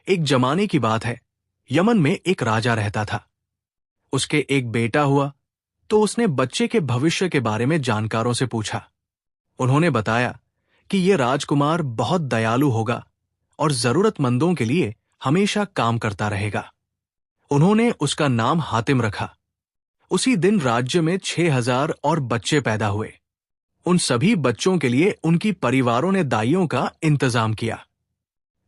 एक जमाने की बात है, यमन में एक राजा रहता था। उसके एक बेटा हुआ, तो उसने बच्चे के भविष्य के बारे में जानकारों से पूछा। उन्होंने बताया कि यह राजकुमार बहुत दयालु होगा और जरूरतमंदों के लिए हमेशा काम करता रहेगा। उन्होंने उसका नाम हातिम रखा। उसी दिन राज्य में 6,000 और बच्चे पैदा हुए। उन सभी बच्चों के लिए उनकी परिवारों ने दाइयों का इंतजाम किया।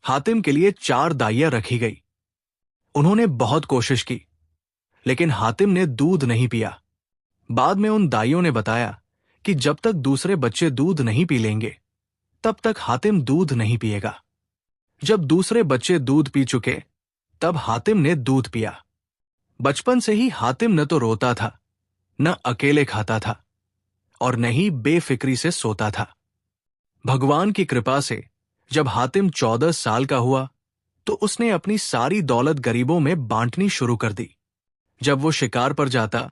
हातिम के लिए 4 दाइयां रखी गई। उन्होंने बहुत कोशिश की, लेकिन हातिम ने दूध नहीं पिया। बाद में उन दाइयों ने बताया कि जब तक दूसरे बच्चे दूध नहीं पी लेंगे, तब तक हातिम दूध नहीं पिएगा। जब दूसरे बच्चे दूध पी चुके, तब हातिम ने दूध पिया। बचपन से ही हातिम न तो रोता था, न अकेले खाता था, और न ही बेफिक्री से सोता था। भगवान की कृपा से जब हातिम 14 साल का हुआ, तो उसने अपनी सारी दौलत गरीबों में बांटनी शुरू कर दी। जब वो शिकार पर जाता,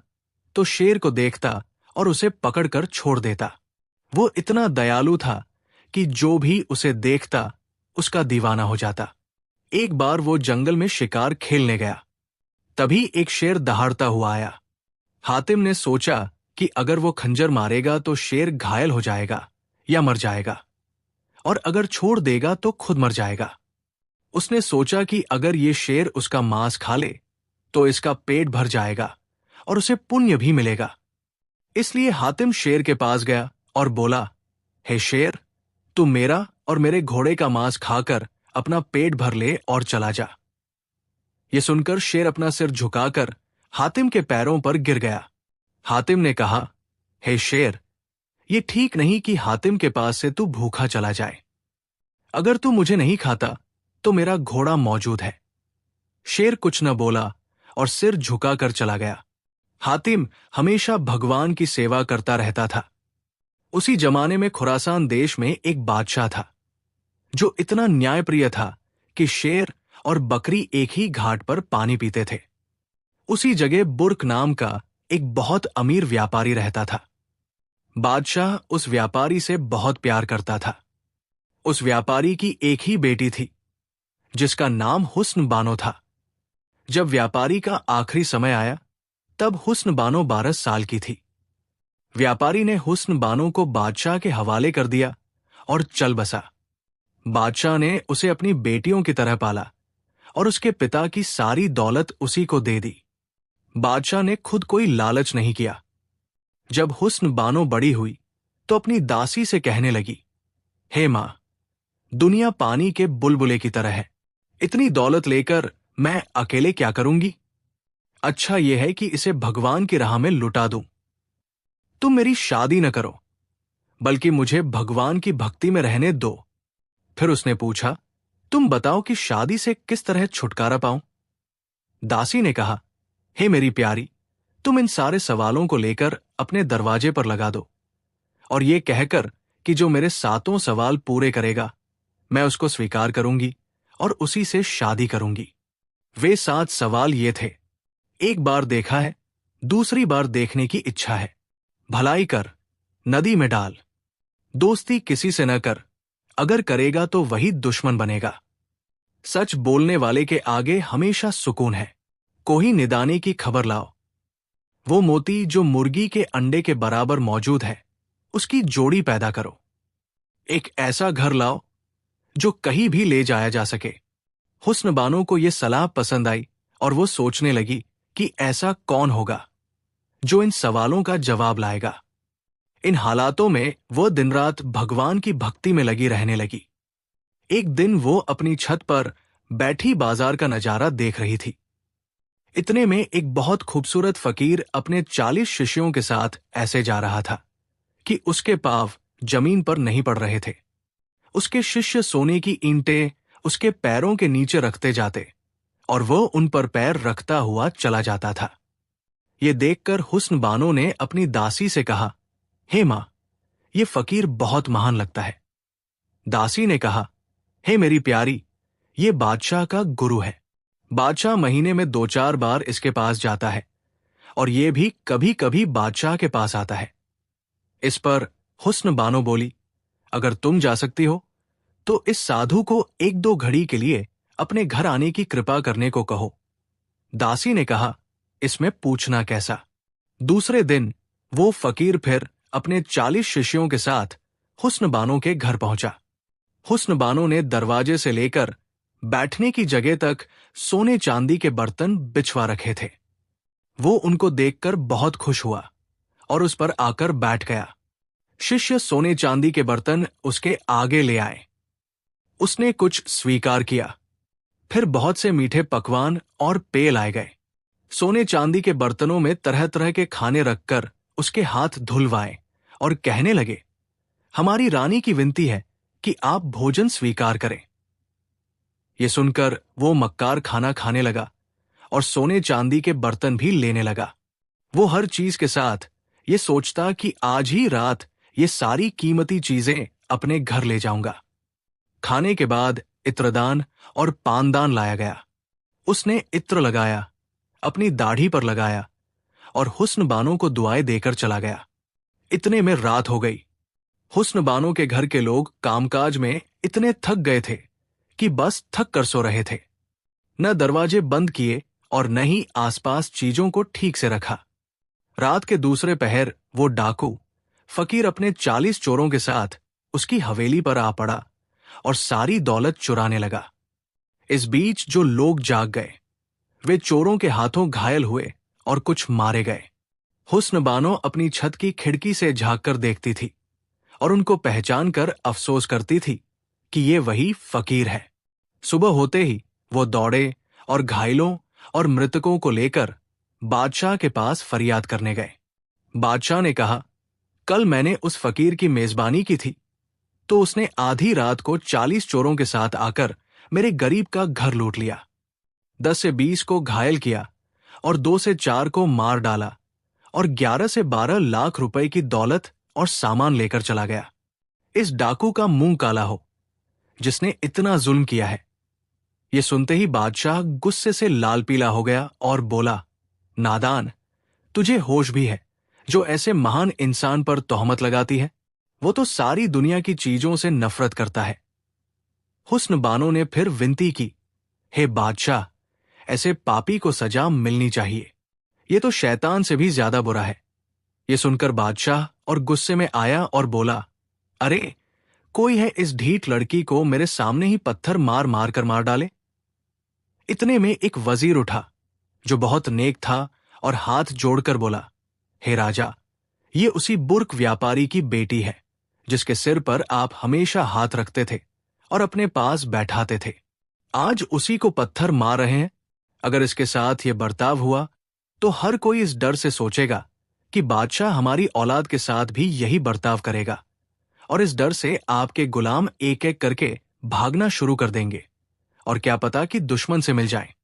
तो शेर को देखता और उसे पकड़कर छोड़ देता। वो इतना दयालु था कि जो भी उसे देखता, उसका दीवाना हो जाता। एक बार वो जंगल में शिकार खेलने गया। तभी एक शेर दहाड़ता हुआ आया। हातिम ने सोचा कि अगर वो खंजर मारेगा तो शेर घायल हो जाएगा या मर जाएगा, और अगर छोड़ देगा तो खुद मर जाएगा। उसने सोचा कि अगर ये शेर उसका मांस खा ले, तो इसका पेट भर जाएगा और उसे पुण्य भी मिलेगा। इसलिए हातिम शेर के पास गया और बोला, हे शेर, तू मेरा और मेरे घोड़े का मांस खाकर अपना पेट भर ले और चला जा। यह सुनकर शेर अपना सिर झुकाकर हातिम के पैरों पर गिर गया। हातिम ने कहा, हे शेर, यह ठीक नहीं कि हातिम के पास से तू भूखा चला जाए। अगर तू मुझे नहीं खाता, तो मेरा घोड़ा मौजूद है। शेर कुछ न बोला और सिर झुकाकर चला गया। हातिम हमेशा भगवान की सेवा करता रहता था। उसी जमाने में खुरासान देश में एक बादशाह था, जो इतना न्यायप्रिय था कि शेर और बकरी एक ही घाट पर पानी पीते थे। उसी जगह बुर्क नाम का एक बहुत अमीर व्यापारी रहता था। बादशाह उस व्यापारी से बहुत प्यार करता था। उस व्यापारी की एक ही बेटी थी, जिसका नाम हुस्न बानो था। जब व्यापारी का आखिरी समय आया, तब हुस्न बानो 12 साल की थी। व्यापारी ने हुस्न बानो को बादशाह के हवाले कर दिया और चल बसा। बादशाह ने उसे अपनी बेटियों की तरह पाला और उसके पिता की सारी दौलत उसी को दे दी। बादशाह ने खुद कोई लालच नहीं किया। जब हुस्न बानो बड़ी हुई, तो अपनी दासी से कहने लगी, हे मां, दुनिया पानी के बुलबुले की तरह है। इतनी दौलत लेकर मैं अकेले क्या करूंगी? अच्छा यह है कि इसे भगवान की राह में लुटा दूं। तुम मेरी शादी न करो, बल्कि मुझे भगवान की भक्ति में रहने दो। फिर उसने पूछा, तुम बताओ कि शादी से किस तरह छुटकारा पाऊं? दासी ने कहा, हे मेरी प्यारी, तुम इन सारे सवालों को लेकर अपने दरवाजे पर लगा दो, और ये कहकर कि जो मेरे 7 सवाल पूरे करेगा, मैं उसको स्वीकार करूंगी और उसी से शादी करूंगी। वे 7 सवाल ये थे। एक बार देखा है, दूसरी बार देखने की इच्छा है। भलाई कर, नदी में डाल। दोस्ती किसी से न कर, अगर करेगा तो वही दुश्मन बनेगा। सच बोलने वाले के आगे हमेशा सुकून है। कोई निदाने की खबर लाओ। वो मोती जो मुर्गी के अंडे के बराबर मौजूद है, उसकी जोड़ी पैदा करो। एक ऐसा घर लाओ जो कहीं भी ले जाया जा सके। हुस्न बानो को यह सलाह पसंद आई और वो सोचने लगी कि ऐसा कौन होगा जो इन सवालों का जवाब लाएगा। इन हालातों में वो दिन रात भगवान की भक्ति में लगी रहने लगी। एक दिन वो अपनी छत पर बैठी बाजार का नजारा देख रही थी। इतने में एक बहुत खूबसूरत फकीर अपने 40 शिष्यों के साथ ऐसे जा रहा था कि उसके पांव जमीन पर नहीं पड़ रहे थे। उसके शिष्य सोने की ईंटें उसके पैरों के नीचे रखते जाते और वो उन पर पैर रखता हुआ चला जाता था। ये देखकर हुस्न बानो ने अपनी दासी से कहा, हे मां, ये फकीर बहुत महान लगता है। दासी ने कहा, हे मेरी प्यारी, ये बादशाह का गुरु है। बादशाह महीने में 2-4 बार इसके पास जाता है और ये भी कभी कभी बादशाह के पास आता है। इस पर हुस्न बानो बोली, अगर तुम जा सकती हो तो इस साधु को 1-2 घड़ी के लिए अपने घर आने की कृपा करने को कहो। दासी ने कहा, इसमें पूछना कैसा। दूसरे दिन वो फकीर फिर अपने 40 शिष्यों के साथ हुस्न बानो के घर पहुंचा। हुस्न बानो ने दरवाजे से लेकर बैठने की जगह तक सोने चांदी के बर्तन बिछवा रखे थे। वो उनको देखकर बहुत खुश हुआ और उस पर आकर बैठ गया। शिष्य सोने चांदी के बर्तन उसके आगे ले आए। उसने कुछ स्वीकार किया। फिर बहुत से मीठे पकवान और पेय लाए गए। सोने चांदी के बर्तनों में तरह तरह के खाने रखकर उसके हाथ धुलवाए और कहने लगे, हमारी रानी की विनती है कि आप भोजन स्वीकार करें। ये सुनकर वो मक्कार खाना खाने लगा और सोने चांदी के बर्तन भी लेने लगा। वो हर चीज के साथ ये सोचता कि आज ही रात ये सारी कीमती चीजें अपने घर ले जाऊंगा। खाने के बाद इत्रदान और पानदान लाया गया। उसने इत्र लगाया, अपनी दाढ़ी पर लगाया और हुस्न बानो को दुआएं देकर चला गया। इतने में रात हो गई। हुस्न बानो के घर के लोग कामकाज में इतने थक गए थे कि बस थक कर सो रहे थे। न दरवाजे बंद किए और न ही आसपास चीजों को ठीक से रखा। रात के दूसरे पहर वो डाकू फकीर अपने 40 चोरों के साथ उसकी हवेली पर आ पड़ा और सारी दौलत चुराने लगा। इस बीच जो लोग जाग गए वे चोरों के हाथों घायल हुए और कुछ मारे गए। हुस्न बानो अपनी छत की खिड़की से झांक कर देखती थी और उनको पहचान कर अफसोस करती थी कि ये वही फकीर है। सुबह होते ही वो दौड़े और घायलों और मृतकों को लेकर बादशाह के पास फरियाद करने गए। बादशाह ने कहा, कल मैंने उस फकीर की मेजबानी की थी तो उसने आधी रात को 40 चोरों के साथ आकर मेरे गरीब का घर लूट लिया। 10 से 20 को घायल किया और 2 से 4 को मार डाला और 11 से 12 लाख रुपए की दौलत और सामान लेकर चला गया। इस डाकू का मुंह काला हो जिसने इतना जुल्म किया है। ये सुनते ही बादशाह गुस्से से लाल पीला हो गया और बोला, नादान, तुझे होश भी है जो ऐसे महान इंसान पर तोहमत लगाती है? वो तो सारी दुनिया की चीजों से नफरत करता है। हुस्न बानो ने फिर विनती की, हे बादशाह, ऐसे पापी को सजा मिलनी चाहिए। ये तो शैतान से भी ज्यादा बुरा है। ये सुनकर बादशाह और गुस्से में आया और बोला, अरे, कोई है इस ढीठ लड़की को मेरे सामने ही पत्थर मार मार कर मार डाले। इतने में एक वजीर उठा जो बहुत नेक था और हाथ जोड़कर बोला, हे राजा, ये उसी बुर्क व्यापारी की बेटी है जिसके सिर पर आप हमेशा हाथ रखते थे और अपने पास बैठाते थे। आज उसी को पत्थर मार रहे हैं। अगर इसके साथ ये बर्ताव हुआ तो हर कोई इस डर से सोचेगा कि बादशाह हमारी औलाद के साथ भी यही बर्ताव करेगा और इस डर से आपके गुलाम एक एक करके भागना शुरू कर देंगे और क्या पता कि दुश्मन से मिल जाए।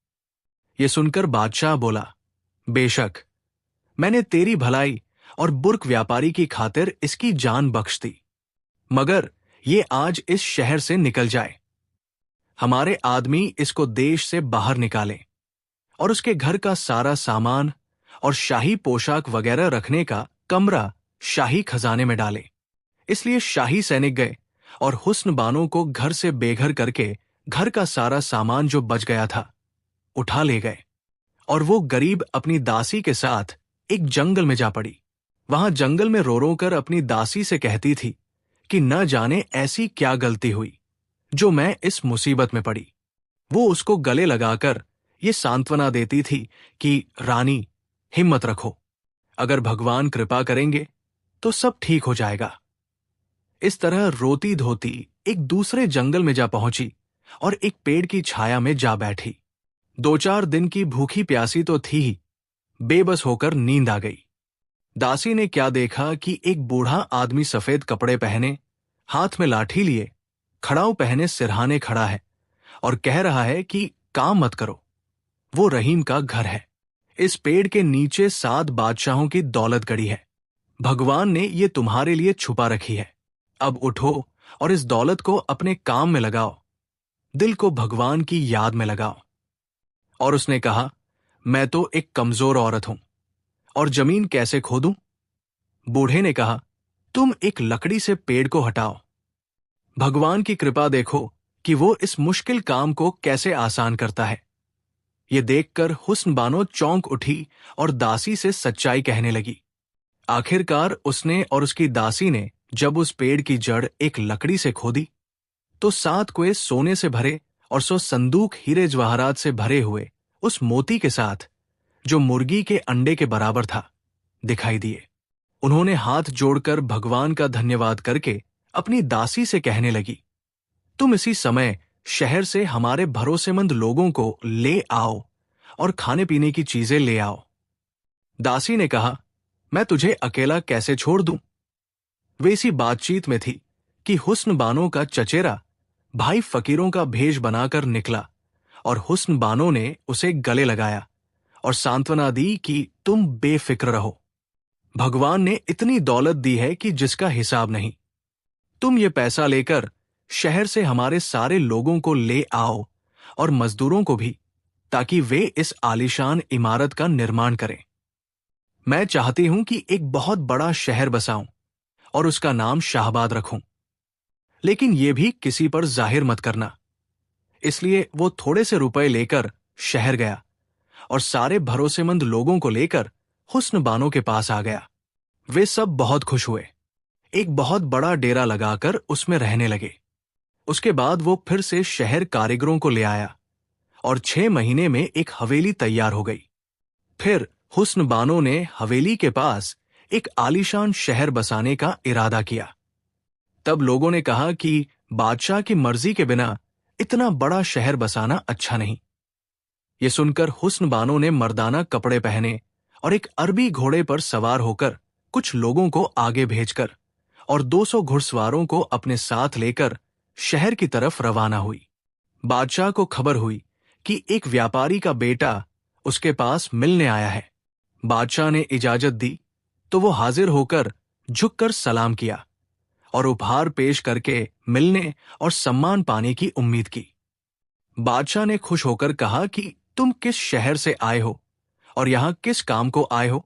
ये सुनकर बादशाह बोला, बेशक, मैंने तेरी भलाई और बुर्क व्यापारी की खातिर इसकी जान बख्श दी, मगर ये आज इस शहर से निकल जाए। हमारे आदमी इसको देश से बाहर निकालें और उसके घर का सारा सामान और शाही पोशाक वगैरह रखने का कमरा शाही खजाने में डालें। इसलिए शाही सैनिक गए और हुस्न बानो को घर से बेघर करके घर का सारा सामान जो बच गया था उठा ले गए और वो गरीब अपनी दासी के साथ एक जंगल में जा पड़ी। वहां जंगल में रो रो कर अपनी दासी से कहती थी कि न जाने ऐसी क्या गलती हुई जो मैं इस मुसीबत में पड़ी। वो उसको गले लगाकर ये सांत्वना देती थी कि रानी, हिम्मत रखो, अगर भगवान कृपा करेंगे तो सब ठीक हो जाएगा। इस तरह रोती धोती एक दूसरे जंगल में जा पहुंची और एक पेड़ की छाया में जा बैठी। 2-4 दिन की भूखी प्यासी तो थी ही, बेबस होकर नींद आ गई। दासी ने क्या देखा कि एक बूढ़ा आदमी सफेद कपड़े पहने, हाथ में लाठी लिए, खड़ाऊ पहने सिरहाने खड़ा है और कह रहा है कि काम मत करो, वो रहीम का घर है। इस पेड़ के नीचे 7 बादशाहों की दौलत गड़ी है। भगवान ने ये तुम्हारे लिए छुपा रखी है। अब उठो और इस दौलत को अपने काम में लगाओ, दिल को भगवान की याद में लगाओ। और उसने कहा, मैं तो एक कमजोर औरत हूं और जमीन कैसे खोदूं? बूढ़े ने कहा, तुम एक लकड़ी से पेड़ को हटाओ। भगवान की कृपा देखो कि वो इस मुश्किल काम को कैसे आसान करता है। ये देखकर हुस्न बानो चौंक उठी और दासी से सच्चाई कहने लगी। आखिरकार उसने और उसकी दासी ने जब उस पेड़ की जड़ एक लकड़ी से खोदी तो 7 कुएं सोने से भरे और 100 संदूक हीरे जवाहरात से भरे हुए उस मोती के साथ, जो मुर्गी के अंडे के बराबर था, दिखाई दिए। उन्होंने हाथ जोड़कर भगवान का धन्यवाद करके अपनी दासी से कहने लगी, तुम इसी समय शहर से हमारे भरोसेमंद लोगों को ले आओ और खाने पीने की चीजें ले आओ। दासी ने कहा, मैं तुझे अकेला कैसे छोड़ दूं? वे इसी बातचीत में थी कि हुस्न बानो का चचेरा भाई फकीरों का भेष बनाकर निकला और हुस्न बानो ने उसे गले लगाया और सांत्वना दी कि तुम बेफिक्र रहो। भगवान ने इतनी दौलत दी है कि जिसका हिसाब नहीं। तुम ये पैसा लेकर शहर से हमारे सारे लोगों को ले आओ और मजदूरों को भी, ताकि वे इस आलीशान इमारत का निर्माण करें। मैं चाहती हूं कि एक बहुत बड़ा शहर बसाऊं और उसका नाम शाहबाद रखूं, लेकिन यह भी किसी पर जाहिर मत करना। इसलिए वो थोड़े से रुपए लेकर शहर गया और सारे भरोसेमंद लोगों को लेकर हुस्न बानो के पास आ गया। वे सब बहुत खुश हुए, एक बहुत बड़ा डेरा लगाकर उसमें रहने लगे। उसके बाद वो फिर से शहर कारीगरों को ले आया और 6 महीने में एक हवेली तैयार हो गई। फिर हुस्न बानो ने हवेली के पास एक आलीशान शहर बसाने का इरादा किया। तब लोगों ने कहा कि बादशाह की मर्जी के बिना इतना बड़ा शहर बसाना अच्छा नहीं। ये सुनकर हुस्न बानो ने मर्दाना कपड़े पहने और एक अरबी घोड़े पर सवार होकर कुछ लोगों को आगे भेजकर और 200 घुड़सवारों को अपने साथ लेकर शहर की तरफ रवाना हुई। बादशाह को खबर हुई कि एक व्यापारी का बेटा उसके पास मिलने आया है। बादशाह ने इजाजत दी तो वो हाजिर होकर झुककर सलाम किया और उपहार पेश करके मिलने और सम्मान पाने की उम्मीद की। बादशाह ने खुश होकर कहा कि तुम किस शहर से आए हो और यहां किस काम को आए हो?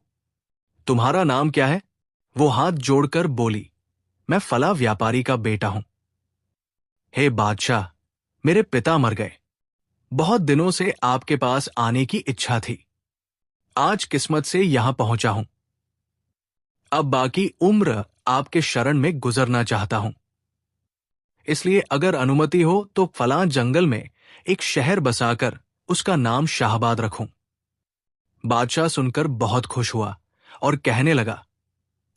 तुम्हारा नाम क्या है? वो हाथ जोड़कर बोली, मैं फला व्यापारी का बेटा हूं। हे बादशाह, मेरे पिता मर गए। बहुत दिनों से आपके पास आने की इच्छा थी। आज किस्मत से यहां पहुंचा हूं। अब बाकी उम्र आपके शरण में गुजरना चाहता हूं। इसलिए अगर अनुमति हो तो फलां जंगल में एक शहर बसाकर उसका नाम शाहबाद रखूं। बादशाह सुनकर बहुत खुश हुआ और कहने लगा,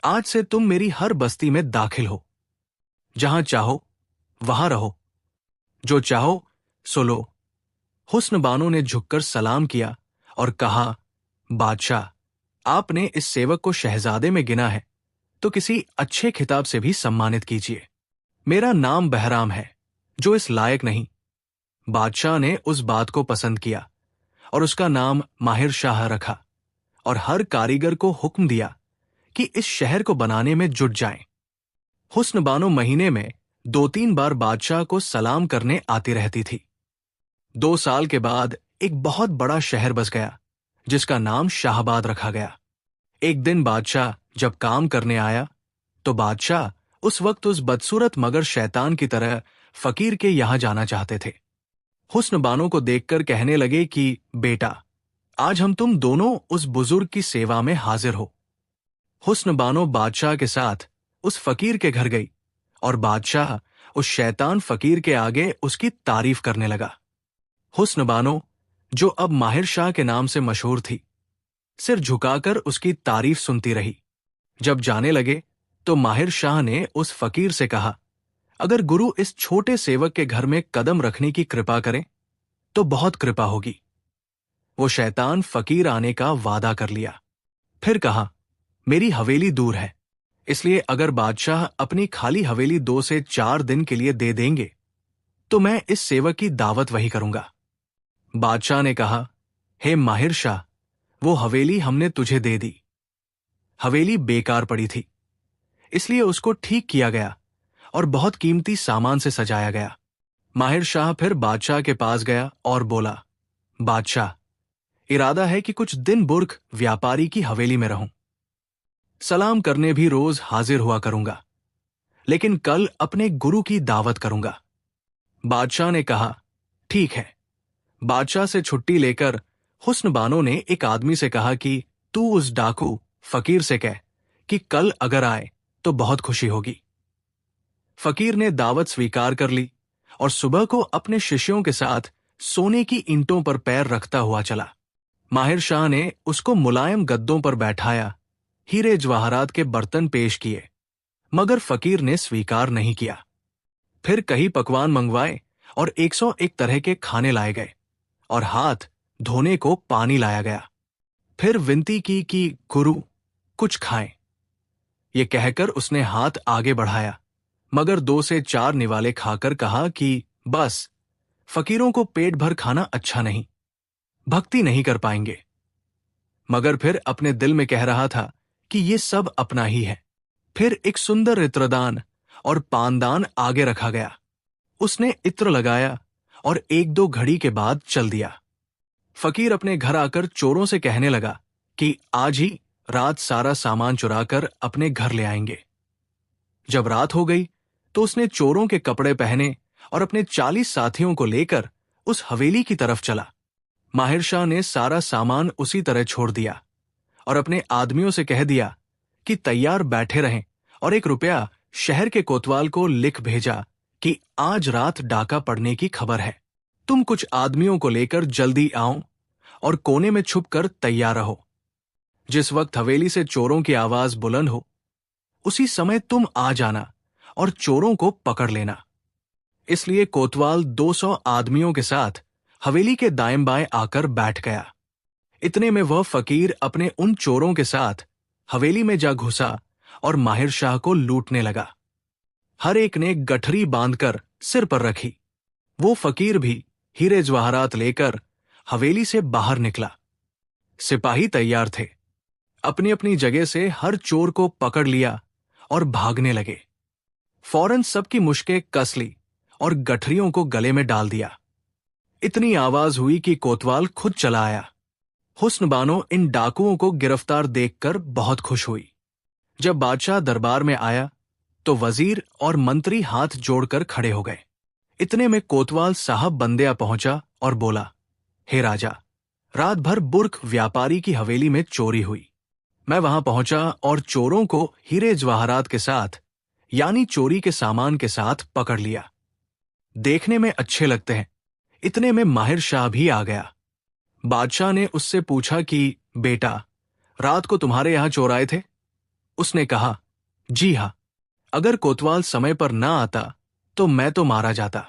आज से तुम मेरी हर बस्ती में दाखिल हो। जहां चाहो वहां रहो, जो चाहो सो लो। हुस्न बानो ने झुककर सलाम किया और कहा, बादशाह, आपने इस सेवक को शहजादे में गिना है तो किसी अच्छे खिताब से भी सम्मानित कीजिए। मेरा नाम बहराम है, जो इस लायक नहीं। बादशाह ने उस बात को पसंद किया और उसका नाम माहिर शाह रखा और हर कारीगर को हुक्म दिया कि इस शहर को बनाने में जुट जाएं। हुस्न बानो महीने में 2-3 बार बादशाह को सलाम करने आती रहती थी। 2 साल के बाद एक बहुत बड़ा शहर बस गया, जिसका नाम शाहबाद रखा गया। एक दिन बादशाह जब काम करने आया तो बादशाह उस वक्त उस बदसूरत मगर शैतान की तरह फकीर के यहां जाना चाहते थे। हुस्न बानो को देखकर कहने लगे कि बेटा, आज हम तुम दोनों उस बुजुर्ग की सेवा में हाजिर हो। हुस्न बानो बादशाह के साथ उस फकीर के घर गई और बादशाह उस शैतान फकीर के आगे उसकी तारीफ करने लगा। हुस्न बानो, जो अब माहिर शाह के नाम से मशहूर थी, सिर झुकाकर उसकी तारीफ सुनती रही। जब जाने लगे तो माहिर शाह ने उस फकीर से कहा, अगर गुरु इस छोटे सेवक के घर में कदम रखने की कृपा करें तो बहुत कृपा होगी। वो शैतान फकीर आने का वादा कर लिया। फिर कहा, मेरी हवेली दूर है, इसलिए अगर बादशाह अपनी खाली हवेली 2 से 4 दिन के लिए दे देंगे तो मैं इस सेवक की दावत वही करूंगा। बादशाह ने कहा, हे माहिर शाह, वो हवेली हमने तुझे दे दी। हवेली बेकार पड़ी थी, इसलिए उसको ठीक किया गया और बहुत कीमती सामान से सजाया गया। माहिर शाह फिर बादशाह के पास गया और बोला, बादशाह, इरादा है कि कुछ दिन बुर्ख व्यापारी की हवेली में रहूं। सलाम करने भी रोज हाजिर हुआ करूंगा, लेकिन कल अपने गुरु की दावत करूंगा। बादशाह ने कहा, ठीक है। बादशाह से छुट्टी लेकर हुस्न बानो ने एक आदमी से कहा कि तू उस डाकू फकीर से कह कि कल अगर आए तो बहुत खुशी होगी। फकीर ने दावत स्वीकार कर ली और सुबह को अपने शिष्यों के साथ सोने की ईंटों पर पैर रखता हुआ चला। माहिर शाह ने उसको मुलायम गद्दों पर बैठाया, हीरे जवाहरात के बर्तन पेश किए, मगर फकीर ने स्वीकार नहीं किया। फिर कई पकवान मंगवाए और 101 तरह के खाने लाए गए और हाथ धोने को पानी लाया गया। फिर विनती की कि गुरु कुछ खाएं। ये कहकर उसने हाथ आगे बढ़ाया, मगर 2 से 4 निवाले खाकर कहा कि बस, फकीरों को पेट भर खाना अच्छा नहीं, भक्ति नहीं कर पाएंगे। मगर फिर अपने दिल में कह रहा था कि ये सब अपना ही है। फिर एक सुंदर इत्रदान और पानदान आगे रखा गया। उसने इत्र लगाया और 1-2 घड़ी के बाद चल दिया। फकीर अपने घर आकर चोरों से कहने लगा कि आज ही रात सारा सामान चुराकर अपने घर ले आएंगे। जब रात हो गई तो उसने चोरों के कपड़े पहने और अपने 40 साथियों को लेकर उस हवेली की तरफ चला। माहिर शाह ने सारा सामान उसी तरह छोड़ दिया और अपने आदमियों से कह दिया कि तैयार बैठे रहें और 1 रुपया शहर के कोतवाल को लिख भेजा कि आज रात डाका पड़ने की खबर है। तुम कुछ आदमियों को लेकर जल्दी आओ और कोने में छुपकर तैयार रहो। जिस वक्त हवेली से चोरों की आवाज बुलंद हो, उसी समय तुम आ जाना और चोरों को पकड़ लेना। इसलिए कोतवाल 200 आदमियों के साथ हवेली के दाएं बाएं आकर बैठ गया। इतने में वह फकीर अपने उन चोरों के साथ हवेली में जा घुसा और माहिर शाह को लूटने लगा। हर एक ने गठरी बांधकर सिर पर रखी। वो फकीर भी हीरे जवाहरात लेकर हवेली से बाहर निकला। सिपाही तैयार थे। अपनी अपनी जगह से हर चोर को पकड़ लिया और भागने लगे। फौरन सबकी मुश्कें कस ली और गठरियों को गले में डाल दिया। इतनी आवाज हुई कि कोतवाल खुद चला आया। हुस्न बानो इन डाकुओं को गिरफ्तार देखकर बहुत खुश हुई। जब बादशाह दरबार में आया तो वजीर और मंत्री हाथ जोड़कर खड़े हो गए। इतने में कोतवाल साहब बंदिया पहुंचा और बोला, हे राजा, रात भर बुर्क व्यापारी की हवेली में चोरी हुई। मैं वहां पहुंचा और चोरों को हीरे जवाहरात के साथ, यानी चोरी के सामान के साथ पकड़ लिया। देखने में अच्छे लगते हैं। इतने में माहिर शाह भी आ गया। बादशाह ने उससे पूछा कि बेटा, रात को तुम्हारे यहां चोर आए थे? उसने कहा, जी हां। अगर कोतवाल समय पर ना आता तो मैं तो मारा जाता।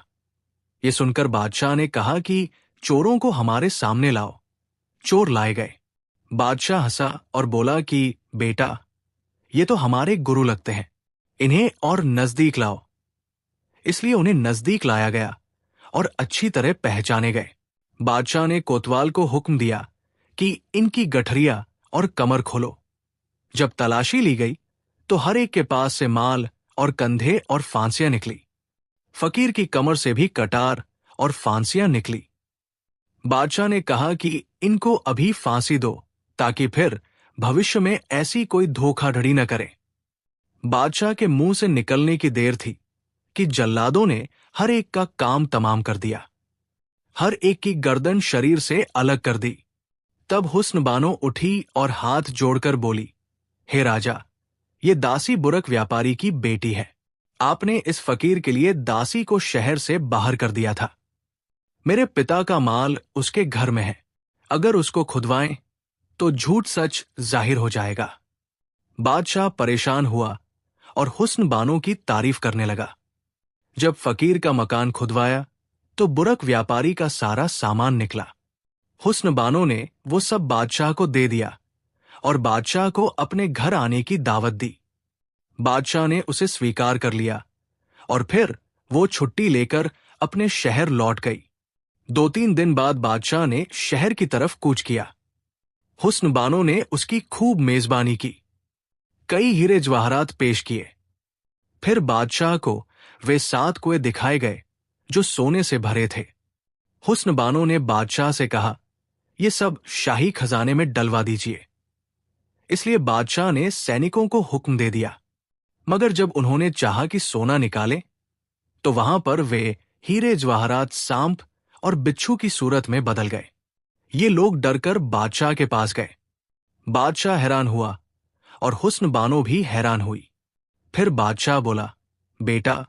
ये सुनकर बादशाह ने कहा कि चोरों को हमारे सामने लाओ। चोर लाए गए। बादशाह हंसा और बोला कि बेटा, ये तो हमारे गुरु लगते हैं, इन्हें और नजदीक लाओ। इसलिए उन्हें नजदीक लाया गया और अच्छी तरह पहचाने गए। बादशाह ने कोतवाल को हुक्म दिया कि इनकी गठरिया और कमर खोलो। जब तलाशी ली गई तो हर एक के पास से माल और कंधे और फांसियां निकली। फकीर की कमर से भी कटार और फांसियां निकली। बादशाह ने कहा कि इनको अभी फांसी दो, ताकि फिर भविष्य में ऐसी कोई धोखाधड़ी न करे। बादशाह के मुंह से निकलने की देर थी कि जल्लादों ने हर एक का काम तमाम कर दिया। हर एक की गर्दन शरीर से अलग कर दी। तब हुस्न बानो उठी और हाथ जोड़कर बोली, हे राजा, ये दासी बुरक व्यापारी की बेटी है। आपने इस फकीर के लिए दासी को शहर से बाहर कर दिया था। मेरे पिता का माल उसके घर में है। अगर उसको खुदवाएं तो झूठ सच जाहिर हो जाएगा। बादशाह परेशान हुआ और हुस्न बानो की तारीफ करने लगा। जब फकीर का मकान खुदवाया तो बुरक व्यापारी का सारा सामान निकला। हुस्न बानो ने वो सब बादशाह को दे दिया और बादशाह को अपने घर आने की दावत दी। बादशाह ने उसे स्वीकार कर लिया और फिर वो छुट्टी लेकर अपने शहर लौट गई। 2-3 दिन बाद बादशाह ने शहर की तरफ कूच किया। हुस्न बानो ने उसकी खूब मेजबानी की। कई हीरे जवाहरात पेश किए। फिर बादशाह को वे 7 कुएं दिखाए गए जो सोने से भरे थे। हुस्न बानो ने बादशाह से कहा, ये सब शाही खजाने में डलवा दीजिए। इसलिए बादशाह ने सैनिकों को हुक्म दे दिया। मगर जब उन्होंने चाहा कि सोना निकालें, तो वहां पर वे हीरे जवाहरात सांप और बिच्छू की सूरत में बदल गए। ये लोग डरकर बादशाह के पास गए। बादशाह हैरान हुआ और हुस्न बानो भी हैरान हुई। फिर बादशाह बोला, बेटा,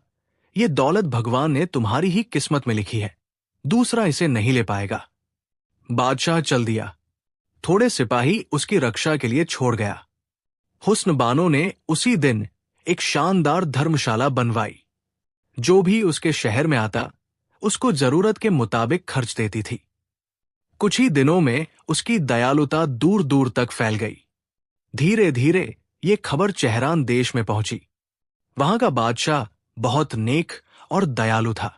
ये दौलत भगवान ने तुम्हारी ही किस्मत में लिखी है, दूसरा इसे नहीं ले पाएगा। बादशाह चल दिया। थोड़े सिपाही उसकी रक्षा के लिए छोड़ गया। हुस्न बानो ने उसी दिन एक शानदार धर्मशाला बनवाई। जो भी उसके शहर में आता उसको जरूरत के मुताबिक खर्च देती थी। कुछ ही दिनों में उसकी दयालुता दूर दूर तक फैल गई। धीरे धीरे ये खबर चेहरान देश में पहुंची। वहां का बादशाह बहुत नेक और दयालु था।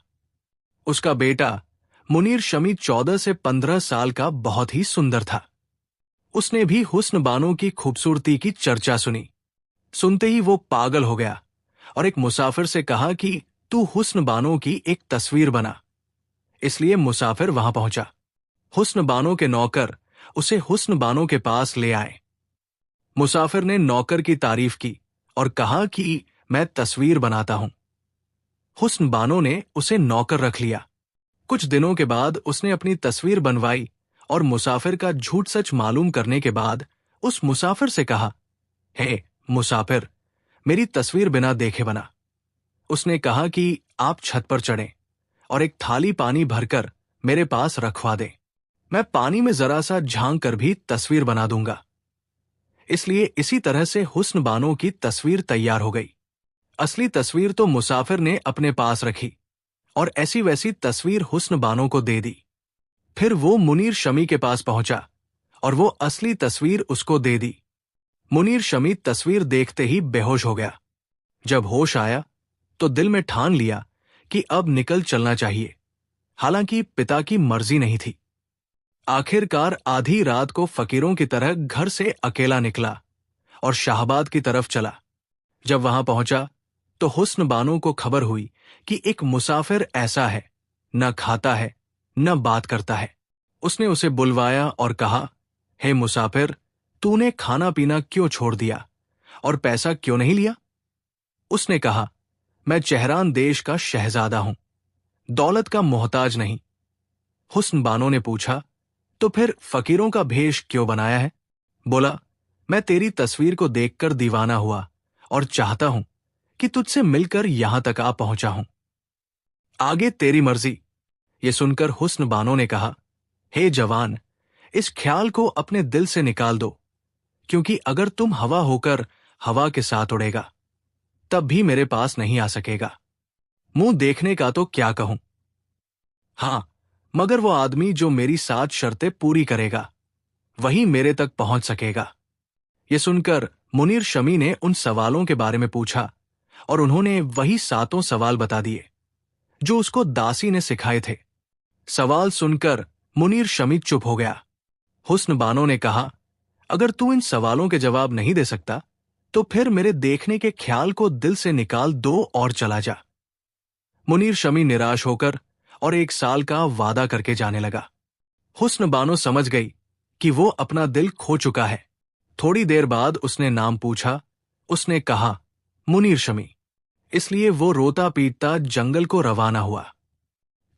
उसका बेटा मुनीर शमी 14 से 15 साल का बहुत ही सुंदर था। उसने भी हुस्न बानो की खूबसूरती की चर्चा सुनी। सुनते ही वो पागल हो गया और एक मुसाफिर से कहा कि तू हुस्न बानो की एक तस्वीर बना। इसलिए मुसाफिर वहां पहुंचा। हुस्न बानो के नौकर उसे हुस्न बानो के पास ले आए। मुसाफिर ने नौकर की तारीफ की और कहा कि मैं तस्वीर बनाता हूं। हुस्न बानो ने उसे नौकर रख लिया। कुछ दिनों के बाद उसने अपनी तस्वीर बनवाई और मुसाफिर का झूठ सच मालूम करने के बाद उस मुसाफिर से कहा, हे मुसाफिर, मेरी तस्वीर बिना देखे बना। उसने कहा कि आप छत पर चढ़ें और एक थाली पानी भरकर मेरे पास रखवा दें। मैं पानी में जरा सा झांक कर भी तस्वीर बना दूंगा। इसलिए इसी तरह से हुस्न बानो की तस्वीर तैयार हो गई। असली तस्वीर तो मुसाफिर ने अपने पास रखी और ऐसी वैसी तस्वीर हुस्न बानो को दे दी। फिर वो मुनीर शमी के पास पहुंचा और वो असली तस्वीर उसको दे दी। मुनीर शमी तस्वीर देखते ही बेहोश हो गया। जब होश आया तो दिल में ठान लिया कि अब निकल चलना चाहिए। हालांकि पिता की मर्जी नहीं थी। आखिरकार आधी रात को फकीरों की तरह घर से अकेला निकला और शाहबाद की तरफ चला। जब वहां पहुंचा तो हुस्न बानो को खबर हुई कि एक मुसाफिर ऐसा है, न खाता है न बात करता है। उसने उसे बुलवाया और कहा, हे मुसाफिर, तूने खाना पीना क्यों छोड़ दिया और पैसा क्यों नहीं लिया? उसने कहा, मैं चेहरान देश का शहजादा हूं, दौलत का मोहताज नहीं। हुस्न बानो ने पूछा, तो फिर फकीरों का भेष क्यों बनाया है? बोला, मैं तेरी तस्वीर को देखकर दीवाना हुआ और चाहता हूं कि तुझसे मिलकर यहां तक आ पहुंचा हूं। आगे तेरी मर्जी। ये सुनकर हुस्न बानो ने कहा, हे जवान, इस ख्याल को अपने दिल से निकाल दो, क्योंकि अगर तुम हवा होकर हवा के साथ उड़ेगा तब भी मेरे पास नहीं आ सकेगा। मुंह देखने का तो क्या कहूं। हां, मगर वो आदमी जो मेरी 7 शर्तें पूरी करेगा वही मेरे तक पहुंच सकेगा। ये सुनकर मुनीर शमी ने उन सवालों के बारे में पूछा और उन्होंने वही 7 सवाल बता दिए जो उसको दासी ने सिखाए थे। सवाल सुनकर मुनीर शमी चुप हो गया। हुस्न बानो ने कहा, अगर तू इन सवालों के जवाब नहीं दे सकता तो फिर मेरे देखने के ख्याल को दिल से निकाल दो और चला जा। मुनीर शमी निराश होकर और 1 साल का वादा करके जाने लगा। हुस्न बानो समझ गई कि वो अपना दिल खो चुका है। थोड़ी देर बाद उसने नाम पूछा। उसने कहा, मुनीर शमी। इसलिए वो रोता पीटता जंगल को रवाना हुआ।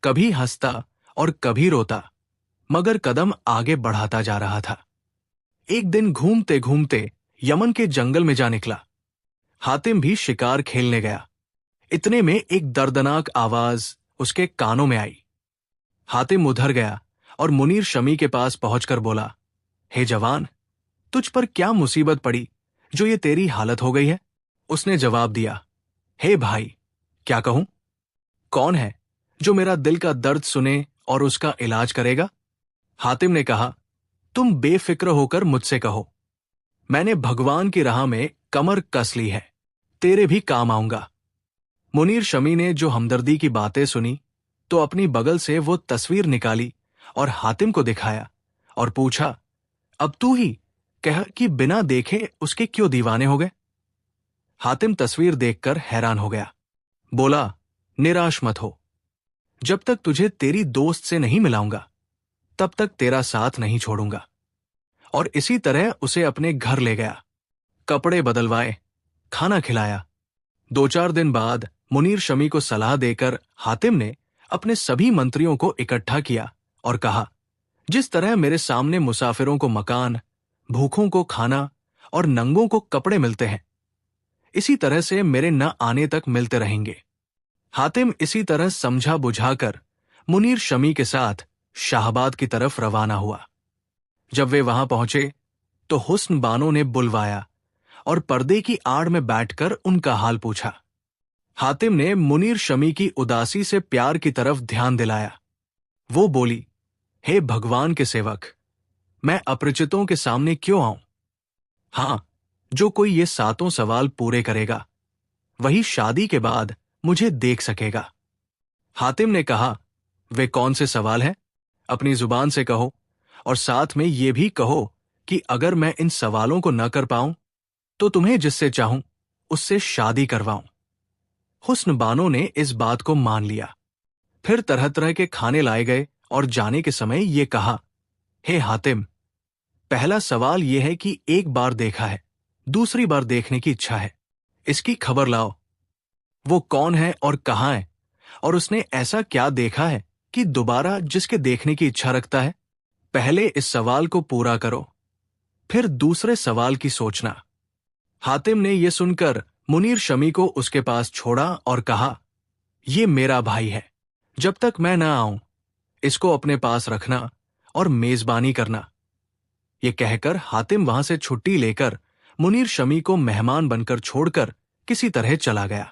कभी हंसता और कभी रोता, मगर कदम आगे बढ़ाता जा रहा था। एक दिन घूमते घूमते यमन के जंगल में जा निकला। हातिम भी शिकार खेलने गया। इतने में एक दर्दनाक आवाज उसके कानों में आई। हातिम उधर गया और मुनीर शमी के पास पहुंचकर बोला, हे जवान, तुझ पर क्या मुसीबत पड़ी जो ये तेरी हालत हो गई है? उसने जवाब दिया, हे भाई, क्या कहूं? कौन है जो मेरा दिल का दर्द सुने और उसका इलाज करेगा? हातिम ने कहा, तुम बेफिक्र होकर मुझसे कहो। मैंने भगवान की राह में कमर कस ली है, तेरे भी काम आऊंगा। मुनीर शमी ने जो हमदर्दी की बातें सुनी तो अपनी बगल से वो तस्वीर निकाली और हातिम को दिखाया और पूछा, अब तू ही कह कि बिना देखे उसके क्यों दीवाने हो गए? हातिम तस्वीर देखकर हैरान हो गया। बोला, निराश मत हो। जब तक तुझे तेरी दोस्त से नहीं मिलाऊंगा तब तक तेरा साथ नहीं छोड़ूंगा। और इसी तरह उसे अपने घर ले गया। कपड़े बदलवाए, खाना खिलाया। 2-4 दिन बाद मुनीर शमी को सलाह देकर हातिम ने अपने सभी मंत्रियों को इकट्ठा किया और कहा, जिस तरह मेरे सामने मुसाफिरों को मकान, भूखों को खाना और नंगों को कपड़े मिलते हैं, इसी तरह से मेरे न आने तक मिलते रहेंगे। हातिम इसी तरह समझा बुझाकर मुनीर शमी के साथ शाहबाद की तरफ रवाना हुआ। जब वे वहां पहुंचे तो हुस्न बानो ने बुलवाया और पर्दे की आड़ में बैठकर उनका हाल पूछा। हातिम ने मुनीर शमी की उदासी से प्यार की तरफ ध्यान दिलाया। वो बोली, हे भगवान के सेवक, मैं अपरिचितों के सामने क्यों आऊं? हां, जो कोई ये 7 सवाल पूरे करेगा वही शादी के बाद मुझे देख सकेगा। हातिम ने कहा, वे कौन से सवाल हैं? अपनी जुबान से कहो, और साथ में ये भी कहो कि अगर मैं इन सवालों को न कर पाऊं तो तुम्हें जिससे चाहूं उससे शादी करवाऊं। हुस्न बानो ने इस बात को मान लिया। फिर तरह तरह के खाने लाए गए और जाने के समय ये कहा, हे हातिम, पहला सवाल यह है कि एक बार देखा है, दूसरी बार देखने की इच्छा है, इसकी खबर लाओ। वो कौन है और कहां है, और उसने ऐसा क्या देखा है कि दोबारा जिसके देखने की इच्छा रखता है? पहले इस सवाल को पूरा करो, फिर दूसरे सवाल की सोचना। हातिम ने यह सुनकर मुनीर शमी को उसके पास छोड़ा और कहा, यह मेरा भाई है, जब तक मैं ना आऊं इसको अपने पास रखना और मेजबानी करना। यह कहकर हातिम वहां से छुट्टी लेकर मुनीर शमी को मेहमान बनकर छोड़कर किसी तरह चला गया।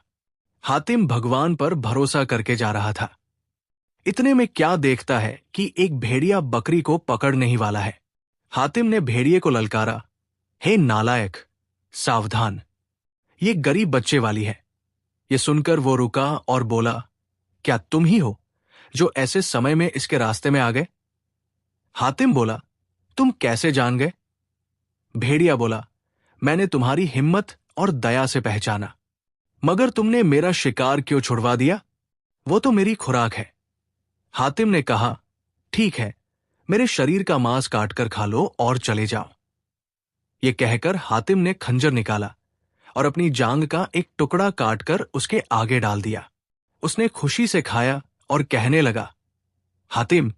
हातिम भगवान पर भरोसा करके जा रहा था। इतने में क्या देखता है कि एक भेड़िया बकरी को पकड़ने ही वाला है। हातिम ने भेड़िए को ललकारा, हे नालायक, सावधान, ये गरीब बच्चे वाली है। ये सुनकर वो रुका और बोला, क्या तुम ही हो जो ऐसे समय में इसके रास्ते में आ गए? हातिम बोला, तुम कैसे जान गए? भेड़िया बोला, मैंने तुम्हारी हिम्मत और दया से पहचाना, मगर तुमने मेरा शिकार क्यों छुड़वा दिया? वो तो मेरी खुराक है। हातिम ने कहा, ठीक है, मेरे शरीर का मांस काटकर खा लो और चले जाओ। ये कहकर हातिम ने खंजर निकाला और अपनी जांग का एक टुकड़ा काटकर उसके आगे डाल दिया। उसने खुशी से खाया और कहने लगा, हातिम,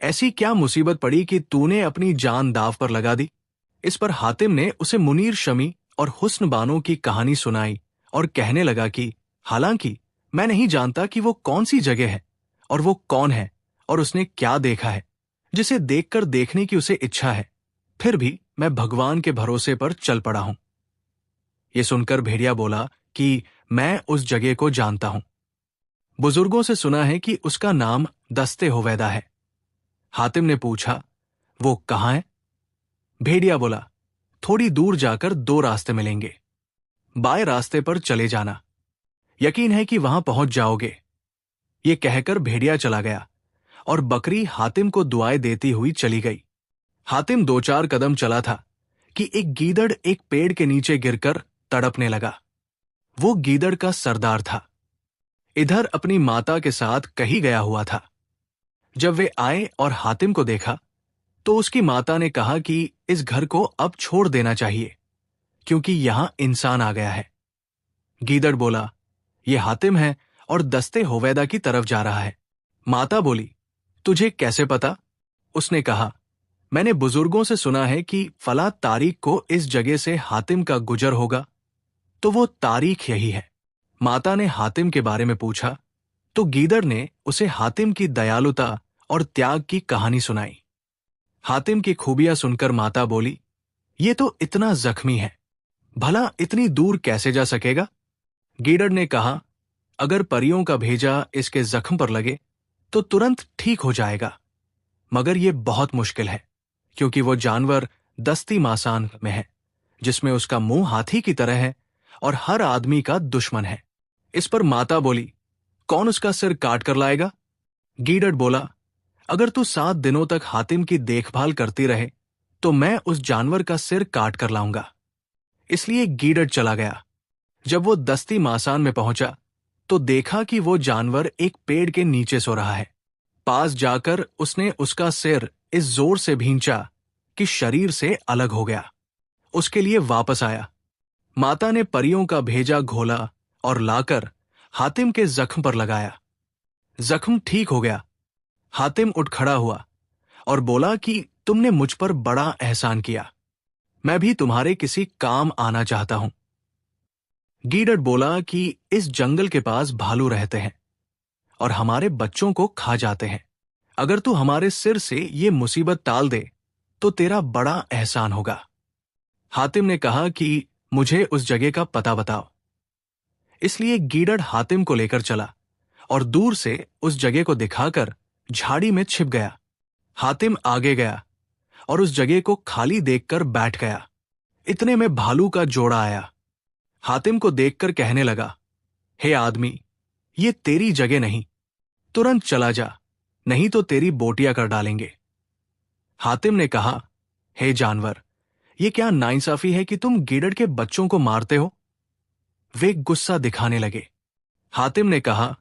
ऐसी क्या मुसीबत पड़ी कि तूने अपनी जान दांव पर लगा दी? इस पर हातिम ने उसे मुनीर शमी और हुस्न बानो की कहानी सुनाई और कहने लगा कि हालांकि मैं नहीं जानता कि वो कौन सी जगह है और वो कौन है और उसने क्या देखा है जिसे देखकर देखने की उसे इच्छा है, फिर भी मैं भगवान के भरोसे पर चल पड़ा हूं। ये सुनकर भेड़िया बोला कि मैं उस जगह को जानता हूं। बुजुर्गों से सुना है कि उसका नाम दस्ते होवैदा है। हातिम ने पूछा, वो कहां है? भेड़िया बोला, थोड़ी दूर जाकर 2 रास्ते मिलेंगे, बाएं रास्ते पर चले जाना, यकीन है कि वहां पहुंच जाओगे। ये कहकर भेड़िया चला गया और बकरी हातिम को दुआएं देती हुई चली गई। हातिम 2-4 कदम चला था कि एक गीदड़ एक पेड़ के नीचे गिरकर तड़पने लगा। वो गीदड़ का सरदार था, इधर अपनी माता के साथ कहीं गया हुआ था। जब वे आए और हातिम को देखा तो उसकी माता ने कहा कि इस घर को अब छोड़ देना चाहिए क्योंकि यहां इंसान आ गया है। गीदड़ बोला, ये हातिम है और दस्ते होवैदा की तरफ जा रहा है। माता बोली, तुझे कैसे पता? उसने कहा, मैंने बुजुर्गों से सुना है कि फला तारीख को इस जगह से हातिम का गुजर होगा, तो वो तारीख यही है। माता ने हातिम के बारे में पूछा तो गीदड़ ने उसे हातिम की दयालुता और त्याग की कहानी सुनाई। हातिम की खूबियां सुनकर माता बोली, ये तो इतना जख्मी है, भला इतनी दूर कैसे जा सकेगा? गीदड़ ने कहा, अगर परियों का भेजा इसके जख्म पर लगे तो तुरंत ठीक हो जाएगा, मगर यह बहुत मुश्किल है क्योंकि वो जानवर दस्ती मासान में है जिसमें उसका मुंह हाथी की तरह है और हर आदमी का दुश्मन है। इस पर माता बोली, कौन उसका सिर काट कर लाएगा? गीदड़ बोला, अगर तू 7 दिनों तक हातिम की देखभाल करती रहे तो मैं उस जानवर का सिर काट कर लाऊंगा। इसलिए गीदड़ चला गया। जब वो दस्ती मासान में पहुंचा तो देखा कि वो जानवर एक पेड़ के नीचे सो रहा है। पास जाकर उसने उसका सिर इस जोर से भींचा कि शरीर से अलग हो गया। उसके लिए वापस आया। माता ने परियों का भेजा घोला और लाकर हातिम के जख्म पर लगाया। जख्म ठीक हो गया। हातिम उठ खड़ा हुआ और बोला कि तुमने मुझ पर बड़ा एहसान किया, मैं भी तुम्हारे किसी काम आना चाहता हूं। गीदड़ बोला कि इस जंगल के पास भालू रहते हैं और हमारे बच्चों को खा जाते हैं। अगर तू हमारे सिर से ये मुसीबत टाल दे तो तेरा बड़ा एहसान होगा। हातिम ने कहा कि मुझे उस जगह का पता बताओ। इसलिए गीदड़ हातिम को लेकर चला और दूर से उस जगह को दिखाकर झाड़ी में छिप गया। हातिम आगे गया और उस जगह को खाली देखकर बैठ गया। इतने में भालू का जोड़ा आया। हातिम को देखकर कहने लगा, हे आदमी, ये तेरी जगह नहीं, तुरंत चला जा, नहीं तो तेरी बोटियां कर डालेंगे। हातिम ने कहा, हे जानवर, ये क्या नाइंसाफी है कि तुम गीदड़ के बच्चों को मारते हो? वे गुस्सा दिखाने लगे। हातिम ने कहा,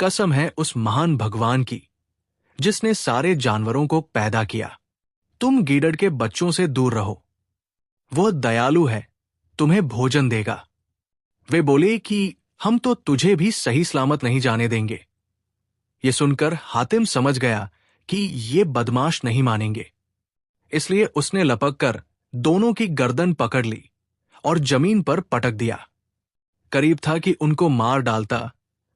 कसम है उस महान भगवान की जिसने सारे जानवरों को पैदा किया, तुम गीदड़ के बच्चों से दूर रहो, वह दयालु है, तुम्हें भोजन देगा। वे बोले कि हम तो तुझे भी सही सलामत नहीं जाने देंगे। ये सुनकर हातिम समझ गया कि ये बदमाश नहीं मानेंगे, इसलिए उसने लपक कर दोनों की गर्दन पकड़ ली और जमीन पर पटक दिया। करीब था कि उनको मार डालता,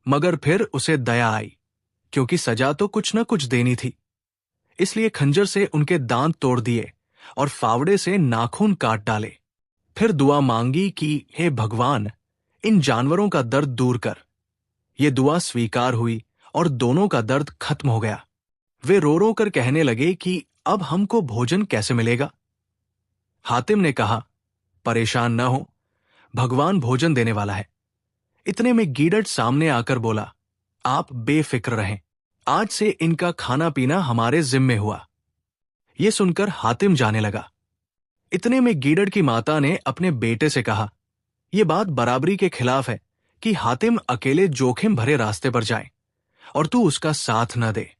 मगर फिर उसे दया आई, क्योंकि सजा तो कुछ न कुछ देनी थी। इसलिए खंजर से उनके दांत तोड़ दिए और फावड़े से नाखून काट डाले। फिर दुआ मांगी कि हे भगवान, इन जानवरों का दर्द दूर कर। ये दुआ स्वीकार हुई और दोनों का दर्द खत्म हो गया। वे रो रो कर कहने लगे कि अब हमको भोजन कैसे मिलेगा? हातिम ने कहा, परेशान न हो, भगवान भोजन देने वाला है। इतने में गीदड़ सामने आकर बोला, आप बेफिक्र रहें, आज से इनका खाना पीना हमारे जिम्मे हुआ। यह सुनकर हातिम जाने लगा। इतने में गीदड़ की माता ने अपने बेटे से कहा, यह बात बराबरी के खिलाफ है कि हातिम अकेले जोखिम भरे रास्ते पर जाए और तू उसका साथ न दे।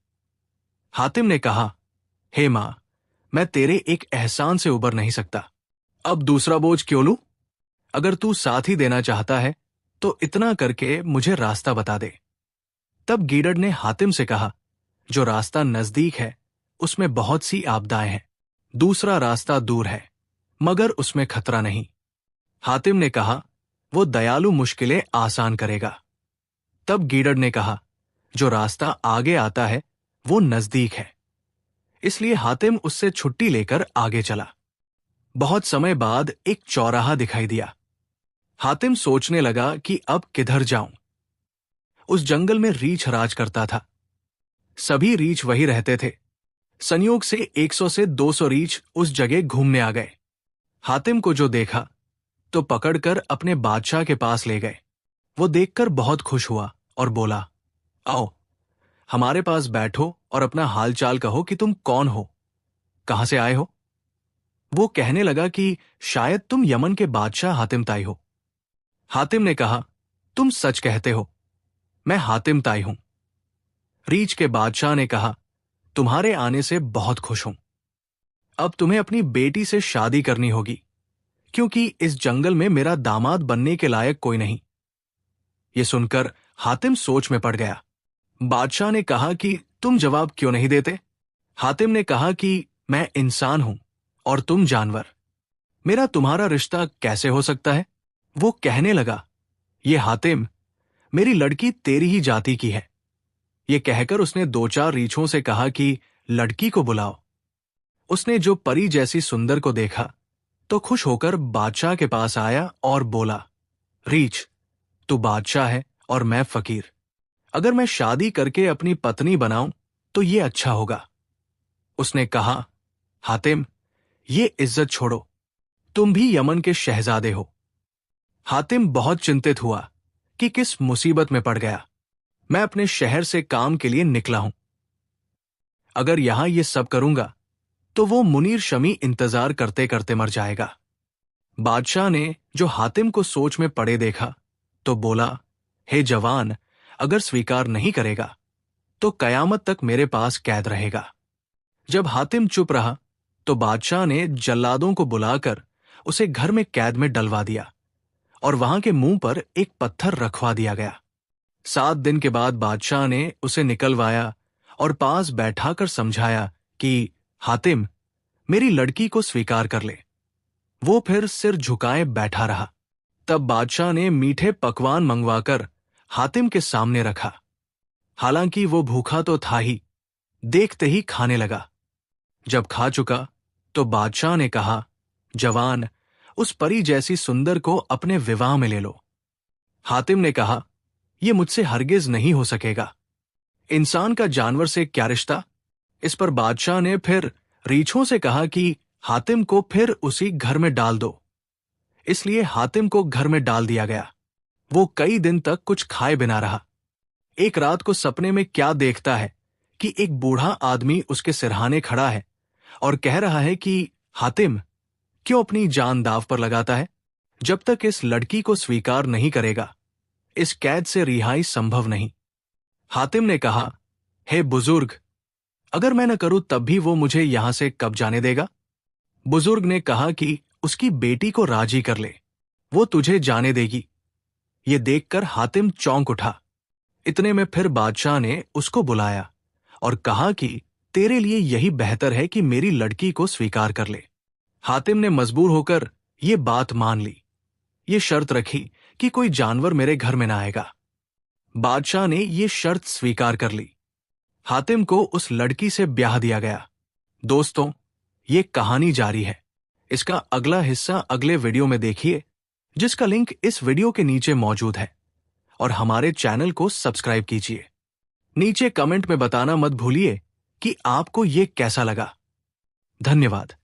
हातिम ने कहा, हे मां, मैं तेरे एक एहसान से उबर नहीं सकता, अब दूसरा बोझ क्यों लूं? अगर तू साथ ही देना चाहता है तो इतना करके मुझे रास्ता बता दे। तब गीदड़ ने हातिम से कहा, जो रास्ता नजदीक है उसमें बहुत सी आपदाएं हैं, दूसरा रास्ता दूर है मगर उसमें खतरा नहीं। हातिम ने कहा, वो दयालु मुश्किलें आसान करेगा। तब गीदड़ ने कहा, जो रास्ता आगे आता है वो नजदीक है। इसलिए हातिम उससे छुट्टी लेकर आगे चला। बहुत समय बाद एक चौराहा दिखाई दिया। हातिम सोचने लगा कि अब किधर जाऊं। उस जंगल में रीछ राज करता था। सभी रीछ वही रहते थे। संयोग से 100 से 200 रीछ उस जगह घूमने आ गए। हातिम को जो देखा तो पकड़कर अपने बादशाह के पास ले गए। वो देखकर बहुत खुश हुआ और बोला, आओ हमारे पास बैठो और अपना हालचाल कहो कि तुम कौन हो, कहां से आए हो। वो कहने लगा कि शायद तुम यमन के बादशाह हातिम ताई हो। हातिम ने कहा, तुम सच कहते हो, मैं हातिम ताई हूं। रीछ के बादशाह ने कहा, तुम्हारे आने से बहुत खुश हूं। अब तुम्हें अपनी बेटी से शादी करनी होगी, क्योंकि इस जंगल में मेरा दामाद बनने के लायक कोई नहीं। यह सुनकर हातिम सोच में पड़ गया। बादशाह ने कहा कि तुम जवाब क्यों नहीं देते? हातिम ने कहा कि मैं इंसान हूं और तुम जानवर, मेरा तुम्हारा रिश्ता कैसे हो सकता है? वो कहने लगा, ये हातिम, मेरी लड़की तेरी ही जाति की है। ये कहकर उसने 2-4 रीछों से कहा कि लड़की को बुलाओ। उसने जो परी जैसी सुंदर को देखा तो खुश होकर बादशाह के पास आया और बोला, रीछ, तू बादशाह है और मैं फकीर। अगर मैं शादी करके अपनी पत्नी बनाऊं तो ये अच्छा होगा। उसने कहा, हातिम, ये इज्जत छोड़ो, तुम भी यमन के शहजादे हो। हातिम बहुत चिंतित हुआ कि किस मुसीबत में पड़ गया। मैं अपने शहर से काम के लिए निकला हूं। अगर यहां ये सब करूंगा तो वो मुनीर शमी इंतजार करते करते मर जाएगा। बादशाह ने जो हातिम को सोच में पड़े देखा तो बोला, हे जवान, अगर स्वीकार नहीं करेगा तो कयामत तक मेरे पास कैद रहेगा। जब हातिम चुप रहा तो बादशाह ने जल्लादों को बुलाकर उसे घर में कैद में डलवा दिया और वहां के मुंह पर एक पत्थर रखवा दिया गया। 7 दिन के बाद बादशाह ने उसे निकलवाया और पास बैठाकर समझाया कि हातिम, मेरी लड़की को स्वीकार कर ले। वो फिर सिर झुकाए बैठा रहा। तब बादशाह ने मीठे पकवान मंगवाकर हातिम के सामने रखा। हालांकि वो भूखा तो था ही, देखते ही खाने लगा। जब खा चुका तो बादशाह ने कहा, जवान, उस परी जैसी सुंदर को अपने विवाह में ले लो। हातिम ने कहा, यह मुझसे हरगिज नहीं हो सकेगा। इंसान का जानवर से क्या रिश्ता? इस पर बादशाह ने फिर रीछों से कहा कि हातिम को फिर उसी घर में डाल दो। इसलिए हातिम को घर में डाल दिया गया। वो कई दिन तक कुछ खाए बिना रहा। एक रात को सपने में क्या देखता है कि एक बूढ़ा आदमी उसके सिरहाने खड़ा है और कह रहा है कि हातिम, क्यों अपनी जान दांव पर लगाता है? जब तक इस लड़की को स्वीकार नहीं करेगा, इस कैद से रिहाई संभव नहीं। हातिम ने कहा, हे बुजुर्ग, अगर मैं न करूं तब भी वो मुझे यहां से कब जाने देगा? बुजुर्ग ने कहा कि उसकी बेटी को राजी कर ले, वो तुझे जाने देगी। ये देखकर हातिम चौंक उठा। इतने में फिर बादशाह ने उसको बुलाया और कहा कि तेरे लिए यही बेहतर है कि मेरी लड़की को स्वीकार कर ले। हातिम ने मजबूर होकर ये बात मान ली। ये शर्त रखी कि कोई जानवर मेरे घर में ना आएगा। बादशाह ने ये शर्त स्वीकार कर ली। हातिम को उस लड़की से ब्याह दिया गया। दोस्तों, ये कहानी जारी है। इसका अगला हिस्सा अगले वीडियो में देखिए, जिसका लिंक इस वीडियो के नीचे मौजूद है। और हमारे चैनल को सब्सक्राइब कीजिए। नीचे कमेंट में बताना मत भूलिए कि आपको ये कैसा लगा। धन्यवाद।